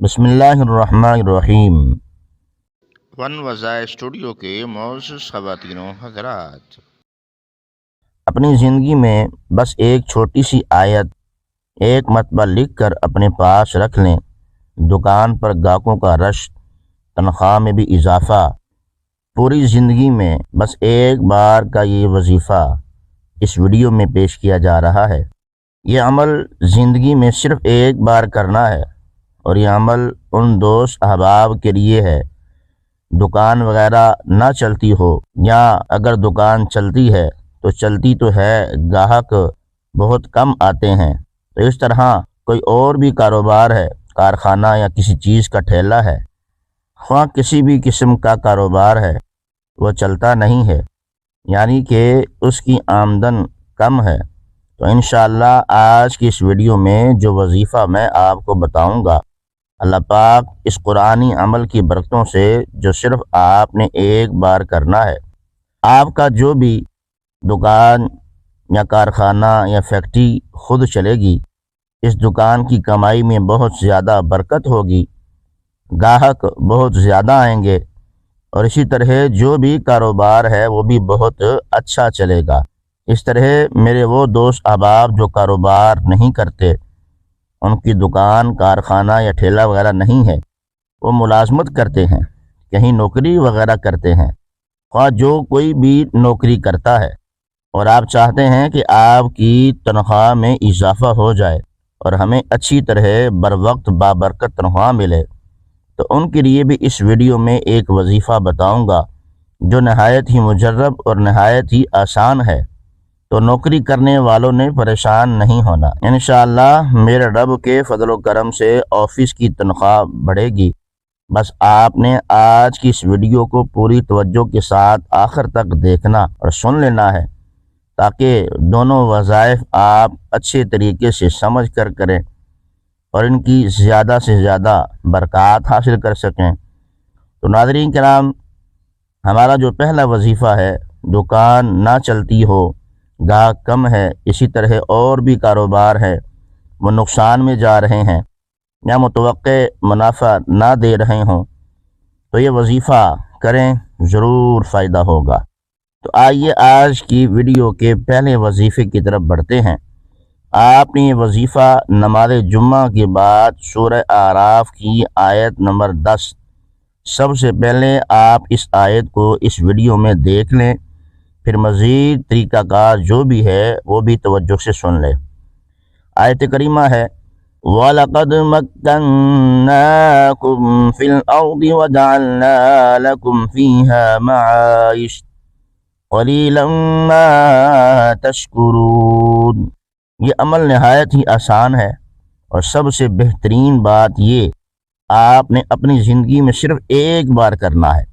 بسم اللہ الرحمن الرحیم۔ ون وظائف اسٹوڈیو کے معزز خواتین و حضرات، اپنی زندگی میں بس ایک چھوٹی سی آیت ایک مرتبہ لکھ کر اپنے پاس رکھ لیں، دکان پر گاہکوں کا رش، تنخواہ میں بھی اضافہ، پوری زندگی میں بس ایک بار کا یہ وظیفہ اس ویڈیو میں پیش کیا جا رہا ہے۔ یہ عمل زندگی میں صرف ایک بار کرنا ہے، اور یہ عمل ان دوست احباب کے لیے ہے دکان وغیرہ نہ چلتی ہو، یا اگر دکان چلتی ہے تو چلتی تو ہے، گاہک بہت کم آتے ہیں، تو اس طرح کوئی اور بھی کاروبار ہے، کارخانہ یا کسی چیز کا ٹھیلا ہے، خواہ کسی بھی قسم کا کاروبار ہے، وہ چلتا نہیں ہے، یعنی کہ اس کی آمدن کم ہے، تو انشاءاللہ آج کی اس ویڈیو میں جو وظیفہ میں آپ کو بتاؤں گا، اللہ پاک اس قرآنی عمل کی برکتوں سے جو صرف آپ نے ایک بار کرنا ہے، آپ کا جو بھی دکان یا کارخانہ یا فیکٹری خود چلے گی، اس دکان کی کمائی میں بہت زیادہ برکت ہوگی، گاہک بہت زیادہ آئیں گے، اور اسی طرح جو بھی کاروبار ہے وہ بھی بہت اچھا چلے گا۔ اس طرح میرے وہ دوست احباب جو کاروبار نہیں کرتے، ان کی دکان، کارخانہ یا ٹھیلا وغیرہ نہیں ہے، وہ ملازمت کرتے ہیں، کہیں نوکری وغیرہ کرتے ہیں، خواہ جو کوئی بھی نوکری کرتا ہے، اور آپ چاہتے ہیں کہ آپ کی تنخواہ میں اضافہ ہو جائے اور ہمیں اچھی طرح بر وقت بابرکت تنخواہ ملے، تو ان کے لیے بھی اس ویڈیو میں ایک وظیفہ بتاؤں گا جو نہایت ہی مجرب اور نہایت ہی آسان ہے، تو نوکری کرنے والوں نے پریشان نہیں ہونا۔ انشاءاللہ میرے رب کے فضل و کرم سے آفس کی تنخواہ بڑھے گی، بس آپ نے آج کی اس ویڈیو کو پوری توجہ کے ساتھ آخر تک دیکھنا اور سن لینا ہے، تاکہ دونوں وظائف آپ اچھے طریقے سے سمجھ کر کریں اور ان کی زیادہ سے زیادہ برکات حاصل کر سکیں۔ تو ناظرین کرام، ہمارا جو پہلا وظیفہ ہے، دکان نہ چلتی ہو، گاہک کم ہے، اسی طرح اور بھی کاروبار ہے وہ نقصان میں جا رہے ہیں یا متوقع منافع نہ دے رہے ہوں، تو یہ وظیفہ کریں، ضرور فائدہ ہوگا۔ تو آئیے آج کی ویڈیو کے پہلے وظیفے کی طرف بڑھتے ہیں۔ آپ نے یہ وظیفہ نماز جمعہ کے بعد سورہ اعراف کی آیت نمبر 10، سب سے پہلے آپ اس آیت کو اس ویڈیو میں دیکھ لیں، پھر مزید طریقہ کار جو بھی ہے وہ بھی توجہ سے سن لیں۔ آیت کریمہ ہے، وَلَقَدْ مَكَّنَّاكُمْ فِي الْأَرْضِ وَجَعَلْنَا لَكُمْ فِيهَا مَعَائِشَ قَلِيلًا مَا تَشْكُرُونَ۔ یہ عمل نہایت ہی آسان ہے، اور سب سے بہترین بات یہ آپ نے اپنی زندگی میں صرف ایک بار کرنا ہے۔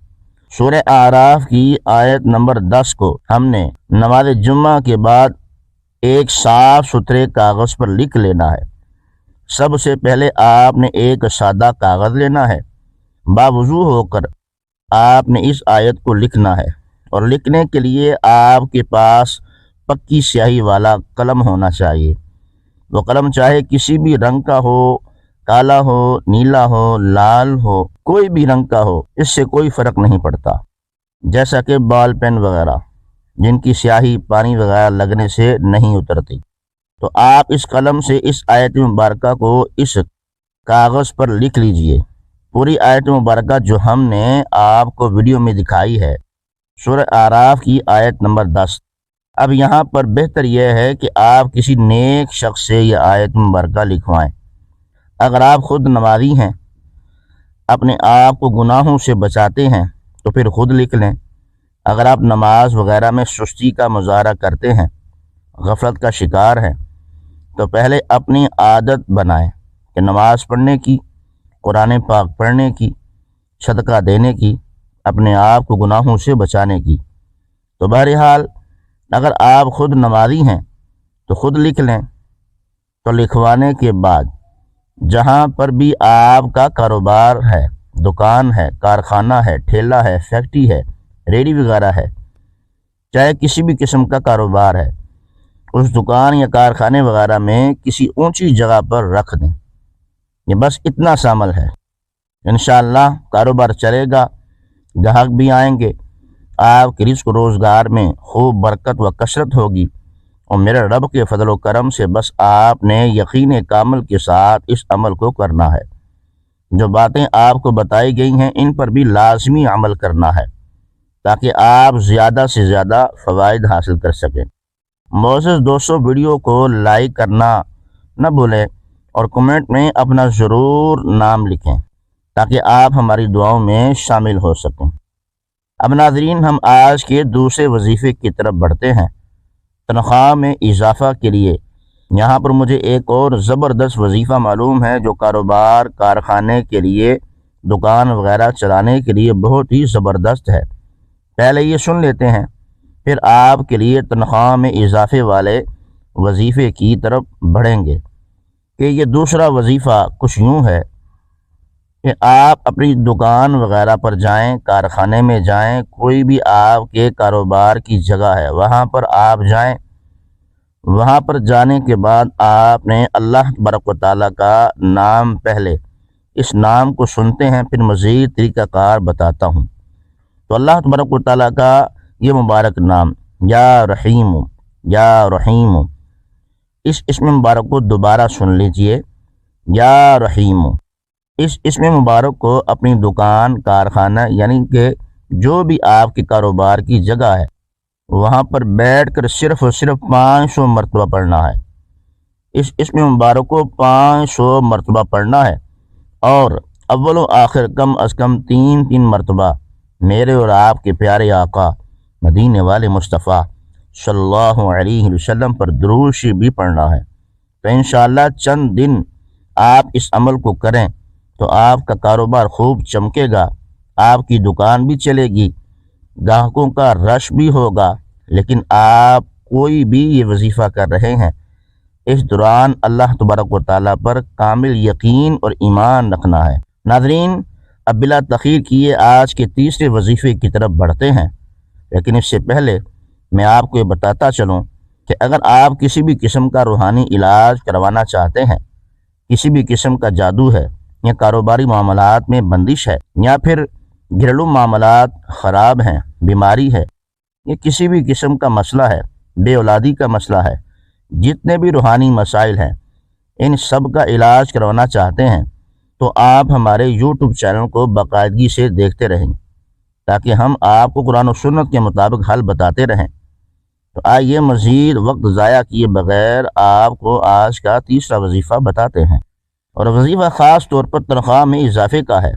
سورہ اعراف کی آیت نمبر 10 کو ہم نے نماز جمعہ کے بعد ایک صاف ستھرے کاغذ پر لکھ لینا ہے۔ سب سے پہلے آپ نے ایک سادہ کاغذ لینا ہے، باوضو ہو کر آپ نے اس آیت کو لکھنا ہے، اور لکھنے کے لیے آپ کے پاس پکی سیاہی والا قلم ہونا چاہیے۔ وہ قلم چاہے کسی بھی رنگ کا ہو، کالا ہو، نیلا ہو، لال ہو، کوئی بھی رنگ کا ہو، اس سے کوئی فرق نہیں پڑتا، جیسا کہ بال پین وغیرہ جن کی سیاہی پانی وغیرہ لگنے سے نہیں اترتی۔ تو آپ اس قلم سے اس آیت مبارکہ کو اس کاغذ پر لکھ لیجئے، پوری آیت مبارکہ جو ہم نے آپ کو ویڈیو میں دکھائی ہے، سورہ اعراف کی آیت نمبر 10۔ اب یہاں پر بہتر یہ ہے کہ آپ کسی نیک شخص سے یہ آیت مبارکہ لکھوائیں۔ اگر آپ خود نمازی ہیں، اپنے آپ کو گناہوں سے بچاتے ہیں، تو پھر خود لکھ لیں۔ اگر آپ نماز وغیرہ میں سستی کا مظاہرہ کرتے ہیں، غفلت کا شکار ہیں، تو پہلے اپنی عادت بنائیں کہ نماز پڑھنے کی، قرآن پاک پڑھنے کی، صدقہ دینے کی، اپنے آپ کو گناہوں سے بچانے کی۔ تو بہرحال اگر آپ خود نمازی ہیں تو خود لکھ لیں۔ تو لکھوانے کے بعد جہاں پر بھی آپ کا کاروبار ہے، دکان ہے، کارخانہ ہے، ٹھیلا ہے، فیکٹری ہے، ریڑھی وغیرہ ہے، چاہے کسی بھی قسم کا کاروبار ہے، اس دکان یا کارخانے وغیرہ میں کسی اونچی جگہ پر رکھ دیں۔ یہ بس اتنا سا عمل ہے، انشاءاللہ کاروبار چلے گا، گاہک بھی آئیں گے، آپ کے رزق و روزگار میں خوب برکت و کثرت ہوگی، اور میرے رب کے فضل و کرم سے بس آپ نے یقین کامل کے ساتھ اس عمل کو کرنا ہے۔ جو باتیں آپ کو بتائی گئی ہیں ان پر بھی لازمی عمل کرنا ہے تاکہ آپ زیادہ سے زیادہ فوائد حاصل کر سکیں۔ معزز دوستو، ویڈیو کو لائک کرنا نہ بھولیں اور کمنٹ میں اپنا ضرور نام لکھیں تاکہ آپ ہماری دعاؤں میں شامل ہو سکیں۔ اب ناظرین، ہم آج کے دوسرے وظیفے کی طرف بڑھتے ہیں۔ تنخواہ میں اضافہ کے لیے یہاں پر مجھے ایک اور زبردست وظیفہ معلوم ہے جو کاروبار کارخانے کے لیے، دکان وغیرہ چلانے کے لیے بہت ہی زبردست ہے۔ پہلے یہ سن لیتے ہیں، پھر آپ کے لیے تنخواہ میں اضافے والے وظیفے کی طرف بڑھیں گے کہ یہ دوسرا وظیفہ کچھ یوں ہے کہ آپ اپنی دکان وغیرہ پر جائیں، کارخانے میں جائیں، کوئی بھی آپ کے کاروبار کی جگہ ہے وہاں پر آپ جائیں۔ وہاں پر جانے کے بعد آپ نے اللہ تبارک و تعالیٰ کا نام پہلے، اس نام کو سنتے ہیں، پھر مزید طریقہ کار بتاتا ہوں۔ تو اللہ تبارک و تعالیٰ کا یہ مبارک نام یا رحیم، یا رحیم، اس اسم مبارک کو دوبارہ سن لیجئے، یا رحیم۔ اس اسم مبارک کو اپنی دکان، کارخانہ، یعنی کہ جو بھی آپ کے کاروبار کی جگہ ہے وہاں پر بیٹھ کر صرف اور صرف 500 مرتبہ پڑھنا ہے۔ اس اسم مبارک کو 500 مرتبہ پڑھنا ہے، اور اول و آخر کم از کم 3 مرتبہ میرے اور آپ کے پیارے آقا مدینے والے مصطفیٰ صلی اللہ علیہ وسلم پر درود شریف بھی پڑھنا ہے۔ تو انشاءاللہ چند دن آپ اس عمل کو کریں تو آپ کا کاروبار خوب چمکے گا، آپ کی دکان بھی چلے گی، گاہکوں کا رش بھی ہوگا۔ لیکن آپ کوئی بھی یہ وظیفہ کر رہے ہیں، اس دوران اللہ تبارک و تعالیٰ پر کامل یقین اور ایمان رکھنا ہے۔ ناظرین، اب بلا تاخیر کیے آج کے تیسرے وظیفے کی طرف بڑھتے ہیں، لیکن اس سے پہلے میں آپ کو یہ بتاتا چلوں کہ اگر آپ کسی بھی قسم کا روحانی علاج کروانا چاہتے ہیں، کسی بھی قسم کا جادو ہے، یا کاروباری معاملات میں بندش ہے، یا پھر گھریلو معاملات خراب ہیں، بیماری ہے، یا کسی بھی قسم کا مسئلہ ہے، بے اولادی کا مسئلہ ہے، جتنے بھی روحانی مسائل ہیں ان سب کا علاج کروانا چاہتے ہیں تو آپ ہمارے یوٹیوب چینل کو باقاعدگی سے دیکھتے رہیں تاکہ ہم آپ کو قرآن و سنت کے مطابق حل بتاتے رہیں۔ تو آئیے مزید وقت ضائع کیے بغیر آپ کو آج کا تیسرا وظیفہ بتاتے ہیں، اور وظیفہ خاص طور پر تنخواہ میں اضافے کا ہے۔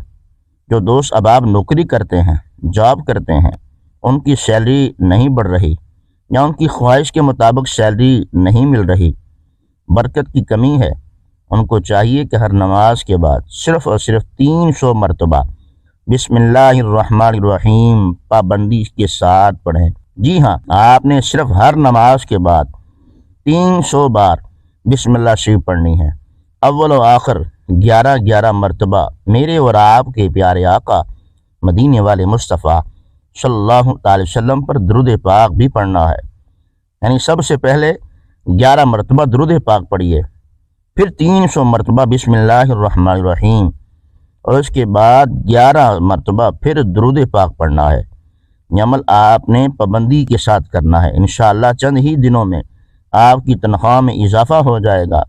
جو دوست اب آپ نوکری کرتے ہیں، جاب کرتے ہیں، ان کی سیلری نہیں بڑھ رہی یا ان کی خواہش کے مطابق سیلری نہیں مل رہی، برکت کی کمی ہے، ان کو چاہیے کہ ہر نماز کے بعد صرف اور صرف 300 مرتبہ بسم اللہ الرحمن الرحیم پابندی کے ساتھ پڑھیں۔ جی ہاں، آپ نے صرف ہر نماز کے بعد 300 بار بسم اللہ شریف پڑھنی ہے، اول و آخر 11 مرتبہ میرے اور آپ کے پیارے آقا مدینے والے مصطفیٰ صلی اللہ علیہ وسلم پر درود پاک بھی پڑھنا ہے۔ یعنی سب سے پہلے 11 مرتبہ درود پاک پڑھیے، پھر 300 مرتبہ بسم اللہ الرحمن الرحیم، اور اس کے بعد 11 مرتبہ پھر درود پاک پڑھنا ہے۔ یہ عمل آپ نے پابندی کے ساتھ کرنا ہے، انشاءاللہ چند ہی دنوں میں آپ کی تنخواہ میں اضافہ ہو جائے گا۔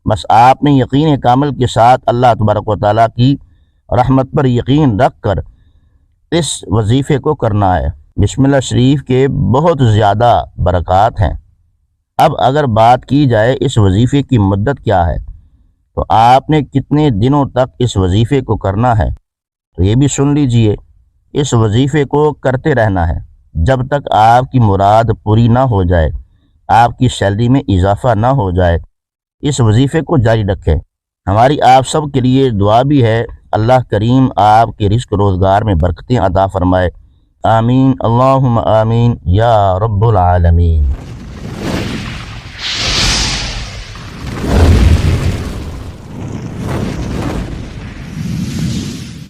بس آپ نے یقین کامل کے ساتھ اللہ تبارک و تعالیٰ کی رحمت پر یقین رکھ کر اس وظیفے کو کرنا ہے۔ بسم اللہ شریف کے بہت زیادہ برکات ہیں۔ اب اگر بات کی جائے اس وظیفے کی مدت کیا ہے تو آپ نے کتنے دنوں تک اس وظیفے کو کرنا ہے، تو یہ بھی سن لیجئے۔ اس وظیفے کو کرتے رہنا ہے جب تک آپ کی مراد پوری نہ ہو جائے، آپ کی سیلری میں اضافہ نہ ہو جائے۔ اس وظیفے کو جاری رکھیں۔ ہماری آپ سب کے لیے دعا بھی ہے، اللہ کریم آپ کے رزق روزگار میں برکتیں عطا فرمائے، آمین اللہم آمین یا رب العالمین۔